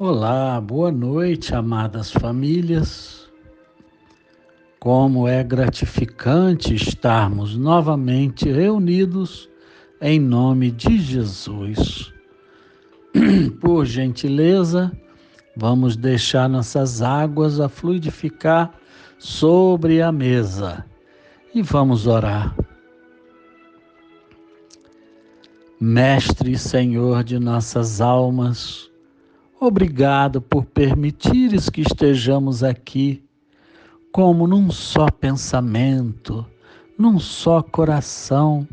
Olá, boa noite, amadas famílias. Como é gratificante estarmos novamente reunidos em nome de Jesus. Por gentileza, vamos deixar nossas águas a fluidificar sobre a mesa e vamos orar. Mestre e Senhor de nossas almas, obrigado por permitires que estejamos aqui como num só pensamento, num só coração,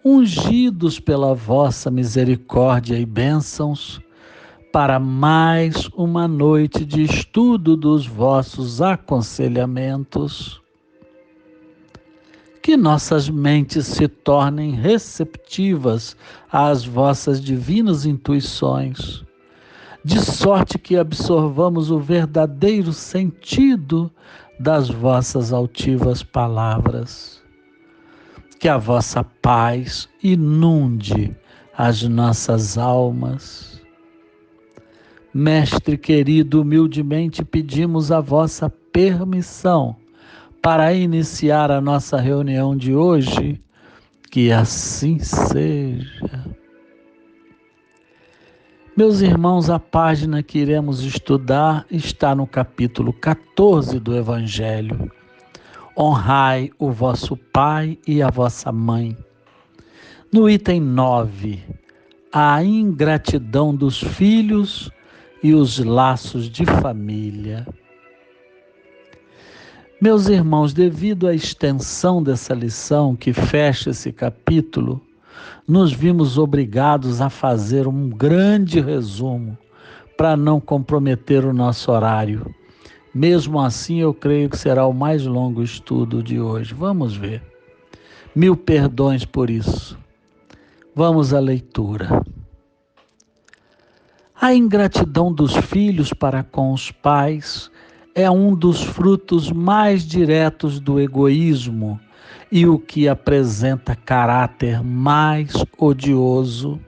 ungidos pela vossa misericórdia e bênçãos, para mais uma noite de estudo dos vossos aconselhamentos. Que nossas mentes se tornem receptivas às vossas divinas intuições, de sorte que absorvamos o verdadeiro sentido das vossas altivas palavras. Que a vossa paz inunde as nossas almas. Mestre querido, humildemente pedimos a vossa permissão para iniciar a nossa reunião de hoje, que assim seja. Meus irmãos, a página que iremos estudar está no capítulo 14 do Evangelho. Honrai o vosso pai e a vossa mãe. No item 9, a ingratidão dos filhos e os laços de família. Meus irmãos, devido à extensão dessa lição que fecha esse capítulo, nos vimos obrigados a fazer um grande resumo para não comprometer o nosso horário. Mesmo assim, eu creio que será o mais longo estudo de hoje. Vamos ver. Mil perdões por isso. Vamos à leitura. A ingratidão dos filhos para com os pais é um dos frutos mais diretos do egoísmo e o que apresenta caráter mais odioso.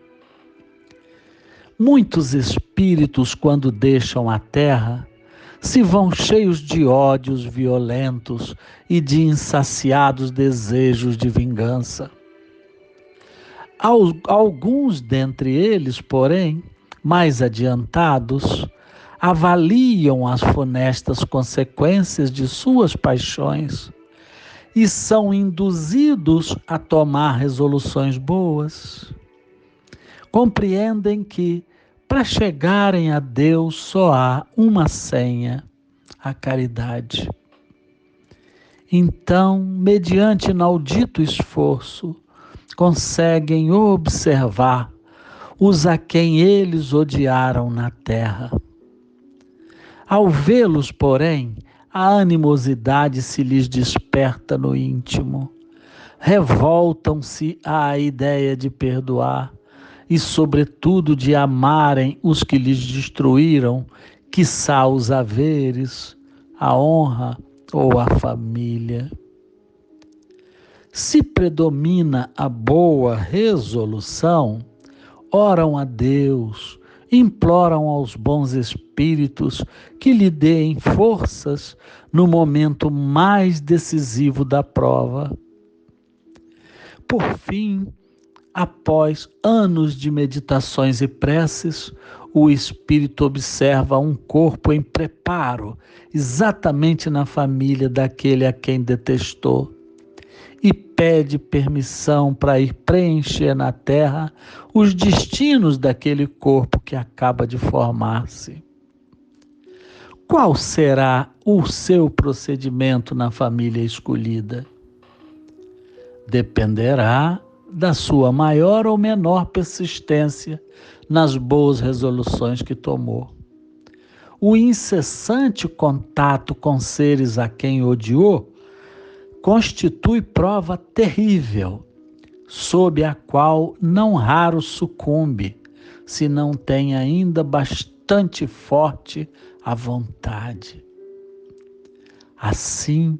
Muitos espíritos, quando deixam a terra, se vão cheios de ódios violentos e de insaciados desejos de vingança. Alguns dentre eles, porém, mais adiantados, avaliam as funestas consequências de suas paixões e são induzidos a tomar resoluções boas. Compreendem que, para chegarem a Deus, só há uma senha: a caridade. Então, mediante inaudito esforço, conseguem observar os a quem eles odiaram na terra. Ao vê-los, porém, a animosidade se lhes desperta no íntimo. Revoltam-se à ideia de perdoar e, sobretudo, de amarem os que lhes destruíram, quiçá os haveres, a honra ou a família. Se predomina a boa resolução, oram a Deus, imploram aos bons espíritos que lhe deem forças no momento mais decisivo da prova. Por fim, após anos de meditações e preces, o espírito observa um corpo em preparo, exatamente na família daquele a quem detestou, e pede permissão para ir preencher na terra os destinos daquele corpo que acaba de formar-se. Qual será o seu procedimento na família escolhida? Dependerá da sua maior ou menor persistência nas boas resoluções que tomou. O incessante contato com seres a quem odiou constitui prova terrível, sob a qual não raro sucumbe, se não tem ainda bastante forte a vontade. Assim,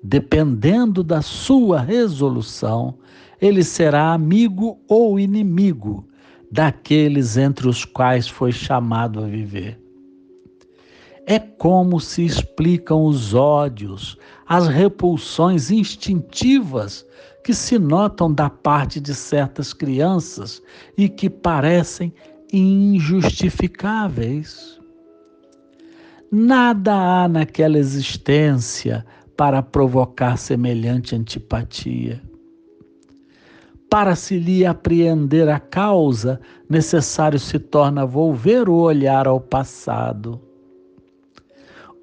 dependendo da sua resolução, ele será amigo ou inimigo, daqueles entre os quais foi chamado a viver. É como se explicam os ódios, as repulsões instintivas que se notam da parte de certas crianças e que parecem injustificáveis. Nada há naquela existência para provocar semelhante antipatia. Para se lhe apreender a causa, necessário se torna volver o olhar ao passado.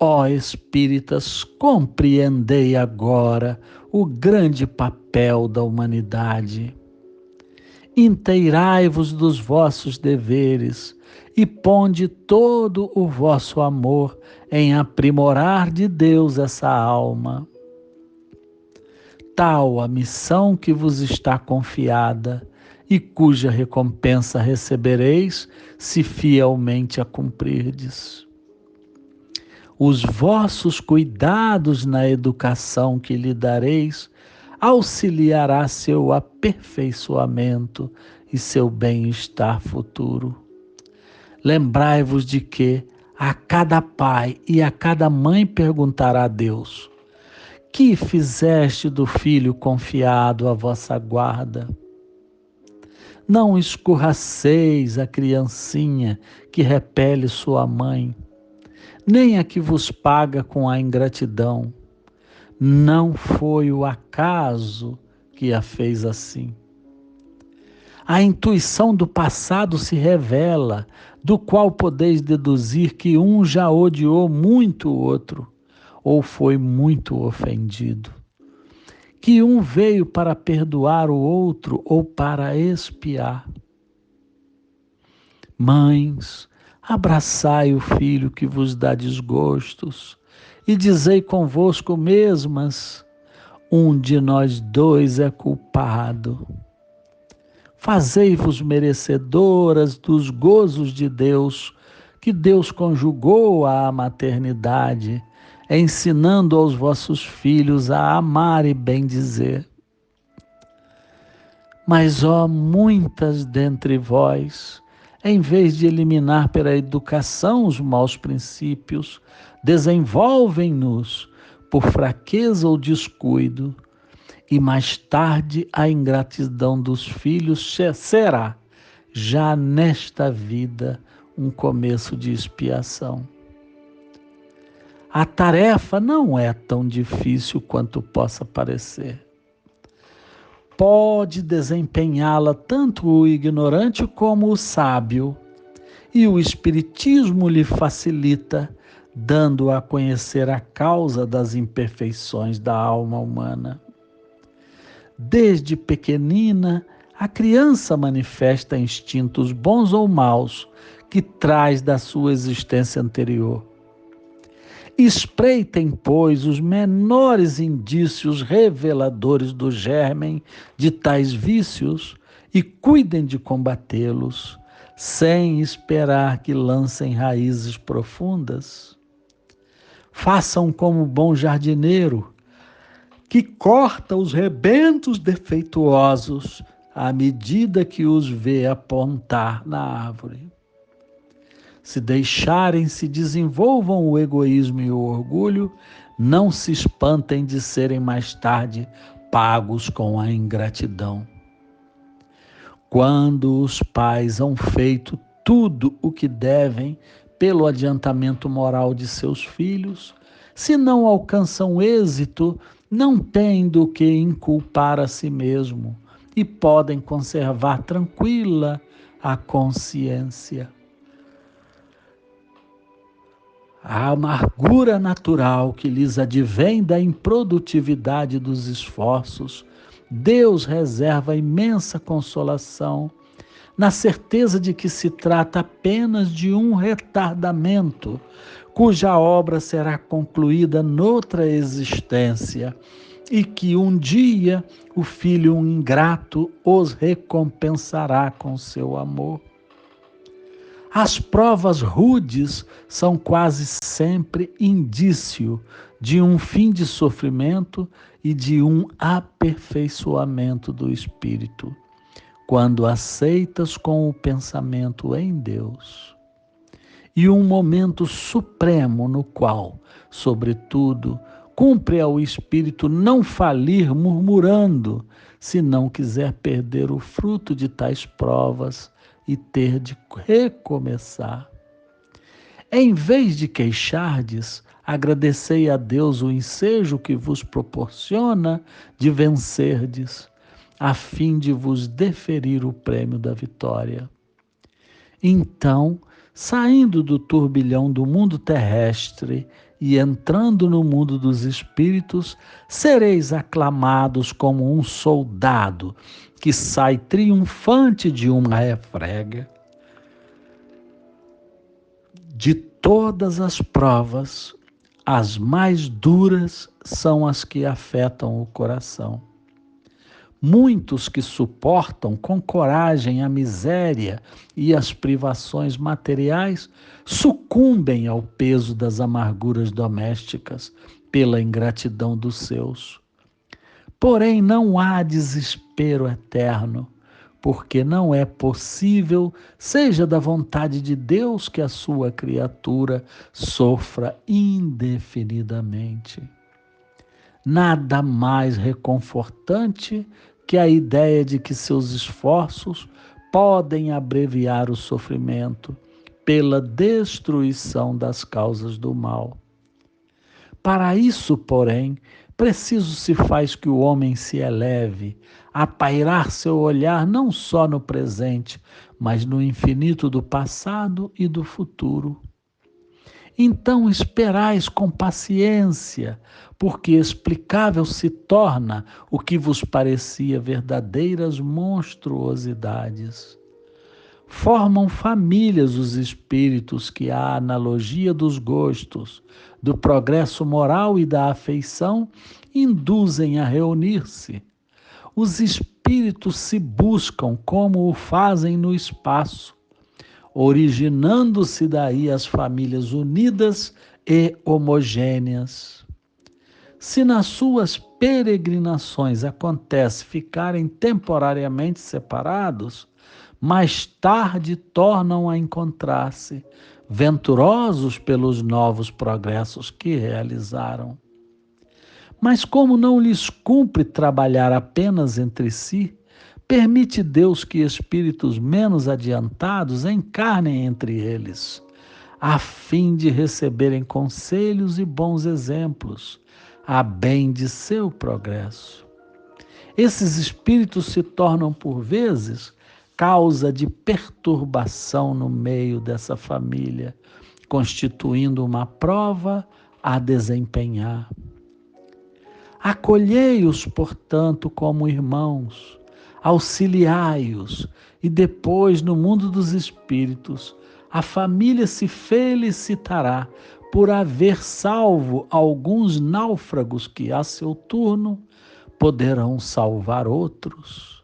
Ó espíritas, compreendei agora o grande papel da humanidade. Inteirai-vos dos vossos deveres e ponde todo o vosso amor em aprimorar de Deus essa alma. Tal a missão que vos está confiada e cuja recompensa recebereis se fielmente a cumprirdes. Os vossos cuidados na educação que lhe dareis auxiliará seu aperfeiçoamento e seu bem-estar futuro. Lembrai-vos de que a cada pai e a cada mãe perguntará a Deus: que fizeste do filho confiado à vossa guarda? Não escorraceis a criancinha que repele sua mãe, nem a que vos paga com a ingratidão. Não foi o acaso que a fez assim. A intuição do passado se revela, do qual podeis deduzir que um já odiou muito o outro, ou foi muito ofendido. Que um veio para perdoar o outro ou para expiar. Mães, abraçai o filho que vos dá desgostos e dizei convosco mesmas: um de nós dois é culpado. Fazei-vos merecedoras dos gozos de Deus, que Deus conjugou à maternidade, ensinando aos vossos filhos a amar e bendizer. Mas, ó, muitas dentre vós, em vez de eliminar pela educação os maus princípios, desenvolvem-nos por fraqueza ou descuido, e mais tarde a ingratidão dos filhos será, já nesta vida, um começo de expiação. A tarefa não é tão difícil quanto possa parecer. Pode desempenhá-la tanto o ignorante como o sábio, e o Espiritismo lhe facilita, dando a conhecer a causa das imperfeições da alma humana. Desde pequenina, a criança manifesta instintos bons ou maus que traz da sua existência anterior. Espreitem, pois, os menores indícios reveladores do germen de tais vícios e cuidem de combatê-los, sem esperar que lancem raízes profundas. Façam como o bom jardineiro, que corta os rebentos defeituosos à medida que os vê apontar na árvore. Se deixarem se desenvolvam o egoísmo e o orgulho, não se espantem de serem mais tarde pagos com a ingratidão. Quando os pais hão feito tudo o que devem pelo adiantamento moral de seus filhos, se não alcançam êxito, não têm do que inculpar a si mesmo e podem conservar tranquila a consciência. A amargura natural que lhes advém da improdutividade dos esforços, Deus reserva imensa consolação, na certeza de que se trata apenas de um retardamento, cuja obra será concluída noutra existência, e que um dia o filho ingrato os recompensará com seu amor. As provas rudes são quase sempre indício de um fim de sofrimento e de um aperfeiçoamento do espírito. quando aceitas com o pensamento em Deus. E um momento supremo no qual, sobretudo, cumpre ao espírito não falir murmurando, se não quiser perder o fruto de tais provas e ter de recomeçar. Em vez de queixardes, agradecei a Deus o ensejo que vos proporciona de vencerdes, a fim de vos deferir o prêmio da vitória. Então, saindo do turbilhão do mundo terrestre e entrando no mundo dos espíritos, sereis aclamados como um soldado que sai triunfante de uma refrega. De todas as provas, as mais duras são as que afetam o coração. Muitos que suportam com coragem a miséria e as privações materiais sucumbem ao peso das amarguras domésticas pela ingratidão dos seus. Porém, não há desespero eterno, porque não é possível, seja da vontade de Deus, que a sua criatura sofra indefinidamente. Nada mais reconfortante que a ideia de que seus esforços podem abreviar o sofrimento pela destruição das causas do mal. Para isso, porém, preciso se faz que o homem se eleve a pairar seu olhar não só no presente, mas no infinito do passado e do futuro. Então esperais com paciência, porque explicável se torna o que vos parecia verdadeiras monstruosidades. Formam famílias os espíritos que, à analogia dos gostos, do progresso moral e da afeição, induzem a reunir-se. Os espíritos se buscam como o fazem no espaço, originando-se daí as famílias unidas e homogêneas. Se nas suas peregrinações acontece ficarem temporariamente separados, mais tarde tornam a encontrar-se, venturosos pelos novos progressos que realizaram. Mas como não lhes cumpre trabalhar apenas entre si, permite Deus que espíritos menos adiantados encarnem entre eles, a fim de receberem conselhos e bons exemplos, a bem de seu progresso. Esses espíritos se tornam, por vezes, causa de perturbação no meio dessa família, constituindo uma prova a desempenhar. Acolhei-os, portanto, como irmãos, auxiliai-os, e depois, no mundo dos espíritos, a família se felicitará por haver salvo alguns náufragos que, a seu turno, poderão salvar outros.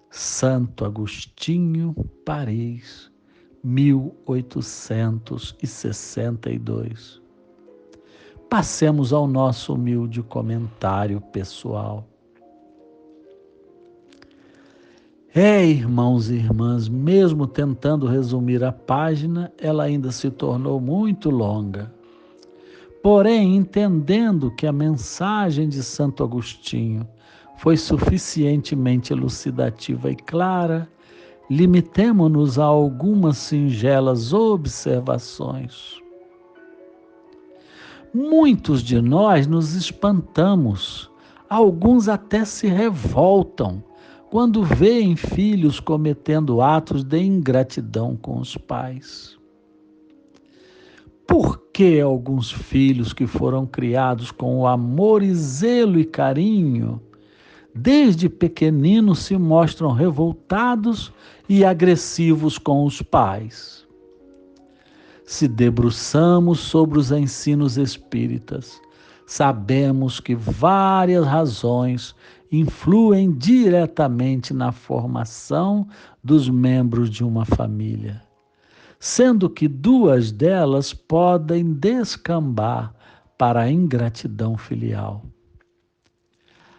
Santo Agostinho, Paris, 1862. Passemos ao nosso humilde comentário pessoal. Irmãos e irmãs, mesmo tentando resumir a página, ela ainda se tornou muito longa. Porém, entendendo que a mensagem de Santo Agostinho foi suficientemente elucidativa e clara, limitemo-nos a algumas singelas observações. Muitos de nós nos espantamos, alguns até se revoltam quando veem filhos cometendo atos de ingratidão com os pais. Por que alguns filhos que foram criados com o amor e zelo e carinho, desde pequeninos se mostram revoltados e agressivos com os pais? Se debruçamos sobre os ensinos espíritas, sabemos que várias razões influem diretamente na formação dos membros de uma família, sendo que duas delas podem descambar para a ingratidão filial.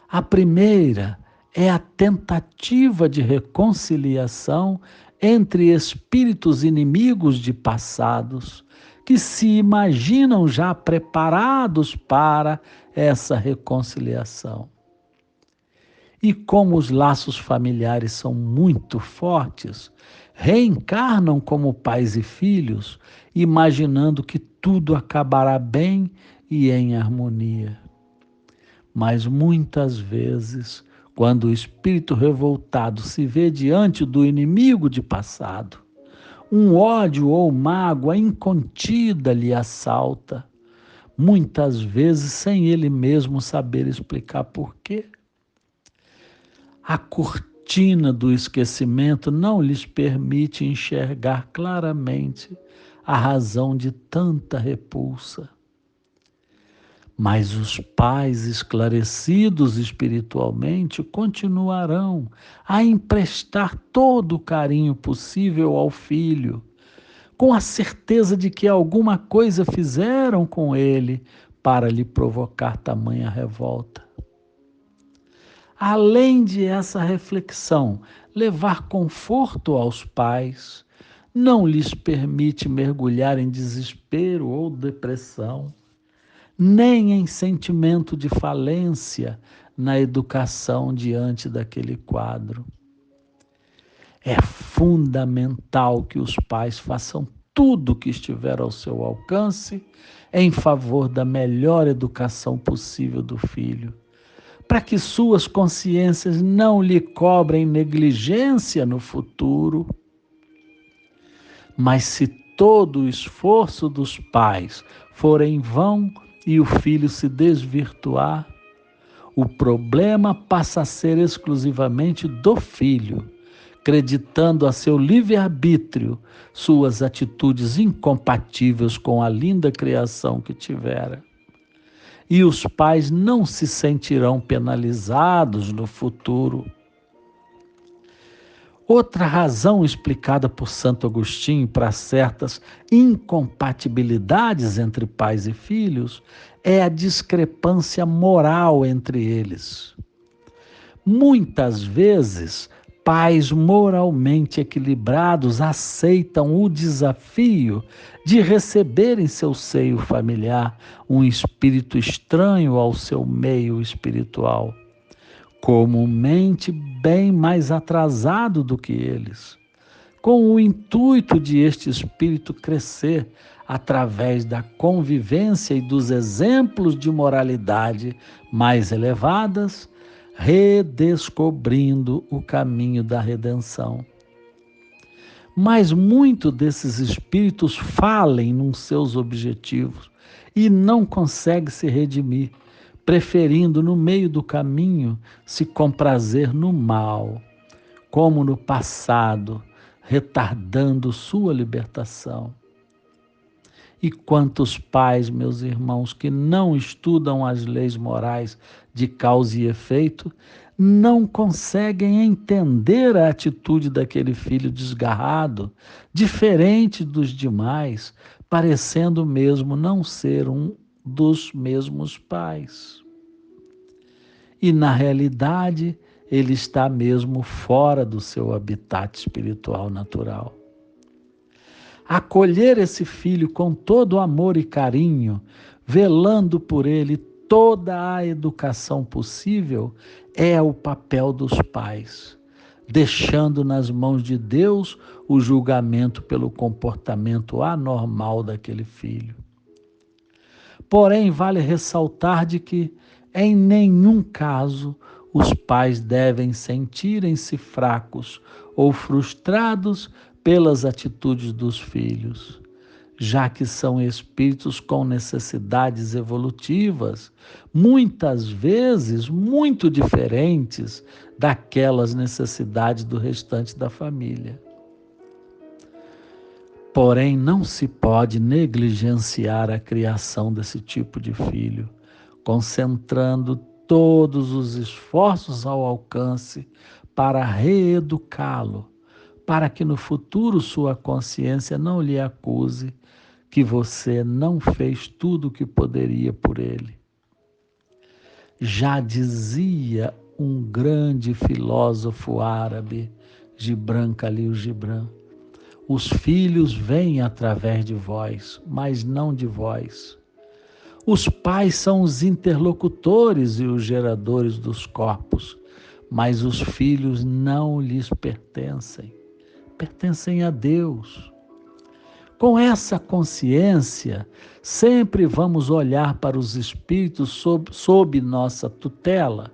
A primeira é a tentativa de reconciliação entre espíritos inimigos de passados, que se imaginam já preparados para essa reconciliação. E como os laços familiares são muito fortes, reencarnam como pais e filhos, imaginando que tudo acabará bem e em harmonia. Mas muitas vezes, quando o espírito revoltado se vê diante do inimigo de passado, um ódio ou mágoa incontida lhe assalta, muitas vezes sem ele mesmo saber explicar por quê. A cortina do esquecimento não lhes permite enxergar claramente a razão de tanta repulsa. Mas os pais esclarecidos espiritualmente continuarão a emprestar todo o carinho possível ao filho, com a certeza de que alguma coisa fizeram com ele para lhe provocar tamanha revolta. Além de essa reflexão, levar conforto aos pais, não lhes permite mergulhar em desespero ou depressão, nem em sentimento de falência na educação diante daquele quadro. É fundamental que os pais façam tudo o que estiver ao seu alcance em favor da melhor educação possível do filho, para que suas consciências não lhe cobrem negligência no futuro. Mas se todo o esforço dos pais for em vão e o filho se desvirtuar, o problema passa a ser exclusivamente do filho, acreditando a seu livre-arbítrio suas atitudes incompatíveis com a linda criação que tivera. E os pais não se sentirão penalizados no futuro. Outra razão explicada por Santo Agostinho para certas incompatibilidades entre pais e filhos é a discrepância moral entre eles. Muitas vezes, pais moralmente equilibrados aceitam o desafio de receber em seu seio familiar um espírito estranho ao seu meio espiritual, comumente bem mais atrasado do que eles, com o intuito de este espírito crescer através da convivência e dos exemplos de moralidade mais elevadas, redescobrindo o caminho da redenção. Mas muito desses espíritos falem nos seus objetivos e não conseguem se redimir, preferindo no meio do caminho se comprazer no mal, como no passado, retardando sua libertação. E quantos pais, meus irmãos, que não estudam as leis morais de causa e efeito, não conseguem entender a atitude daquele filho desgarrado, diferente dos demais, parecendo mesmo não ser um dos mesmos pais. E na realidade, ele está mesmo fora do seu habitat espiritual natural. Acolher esse filho com todo amor e carinho, velando por ele toda a educação possível, é o papel dos pais, deixando nas mãos de Deus o julgamento pelo comportamento anormal daquele filho. Porém, vale ressaltar de que, em nenhum caso, os pais devem sentirem-se fracos ou frustrados pelas atitudes dos filhos, já que são espíritos com necessidades evolutivas, muitas vezes muito diferentes daquelas necessidades do restante da família. Porém, não se pode negligenciar a criação desse tipo de filho, concentrando todos os esforços ao alcance para reeducá-lo, para que no futuro sua consciência não lhe acuse que você não fez tudo o que poderia por ele. Já dizia um grande filósofo árabe, Gibran Khalil Gibran. Os filhos vêm através de vós, mas não de vós. Os pais são os interlocutores e os geradores dos corpos, mas os filhos não lhes pertencem, pertencem a Deus. Com essa consciência, sempre vamos olhar para os espíritos sob nossa tutela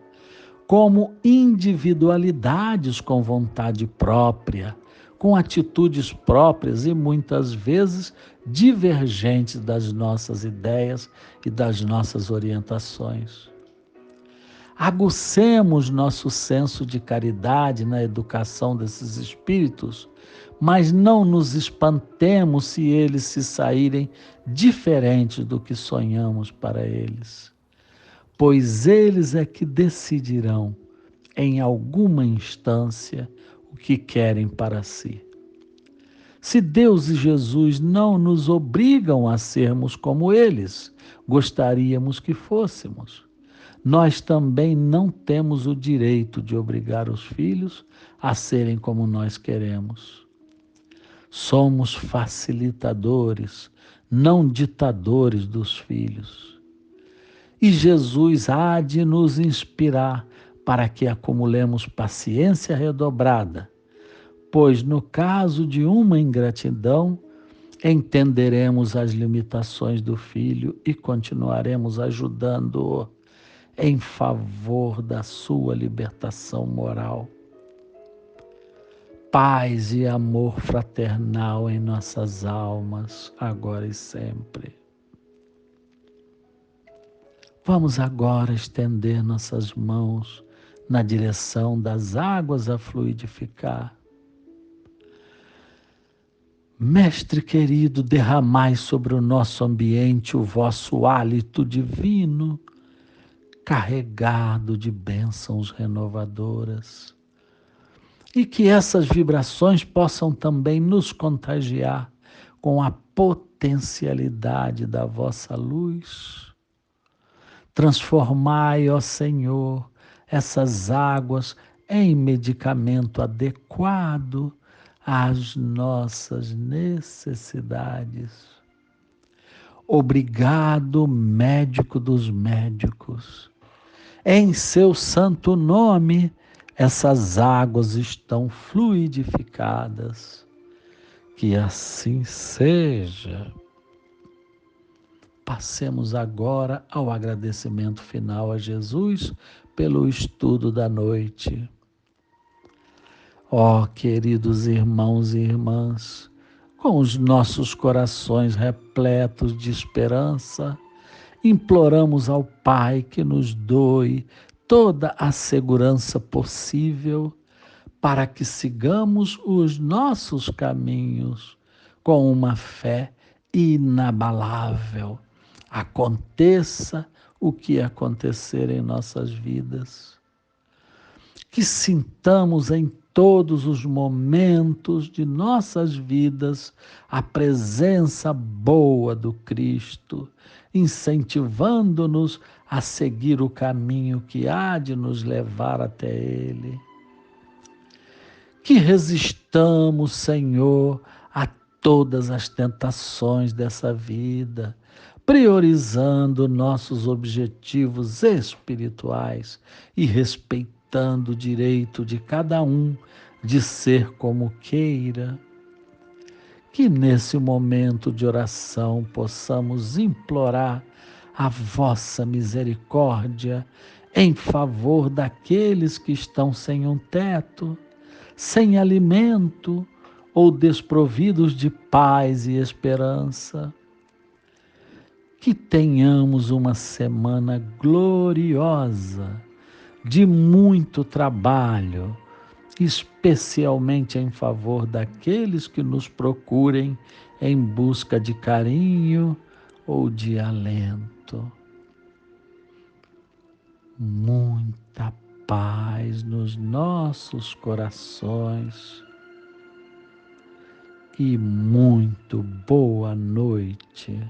como individualidades com vontade própria, com atitudes próprias e muitas vezes divergentes das nossas ideias e das nossas orientações. Aguçemos nosso senso de caridade na educação desses espíritos, mas não nos espantemos se eles se saírem diferentes do que sonhamos para eles, pois eles é que decidirão, em alguma instância, o que querem para si. Se Deus e Jesus não nos obrigam a sermos como eles, gostaríamos que fôssemos. Nós também não temos o direito de obrigar os filhos a serem como nós queremos. Somos facilitadores, não ditadores dos filhos. E Jesus há de nos inspirar para que acumulemos paciência redobrada, pois no caso de uma ingratidão, entenderemos as limitações do filho e continuaremos ajudando-o em favor da sua libertação moral. Paz e amor fraternal em nossas almas, agora e sempre. Vamos agora estender nossas mãos na direção das águas a fluidificar. Mestre querido, derramai sobre o nosso ambiente o vosso hálito divino, carregado de bênçãos renovadoras. E que essas vibrações possam também nos contagiar com a potencialidade da vossa luz. Transformai, ó Senhor, essas águas em medicamento adequado às nossas necessidades. Obrigado, médico dos médicos. Em seu santo nome, essas águas estão fluidificadas. Que assim seja. Passemos agora ao agradecimento final a Jesus pelo estudo da noite. Ó, queridos irmãos e irmãs, com os nossos corações repletos de esperança, imploramos ao Pai que nos doe toda a segurança possível para que sigamos os nossos caminhos com uma fé inabalável. Aconteça o que acontecer em nossas vidas. Que sintamos em todos os momentos de nossas vidas a presença boa do Cristo, incentivando-nos a seguir o caminho que há de nos levar até Ele. Que resistamos, Senhor, a todas as tentações dessa vida, priorizando nossos objetivos espirituais e respeitando o direito de cada um de ser como queira. Que nesse momento de oração possamos implorar a vossa misericórdia em favor daqueles que estão sem um teto, sem alimento ou desprovidos de paz e esperança. Que tenhamos uma semana gloriosa, de muito trabalho, especialmente em favor daqueles que nos procurem em busca de carinho ou de alento. Muita paz nos nossos corações e muito boa noite.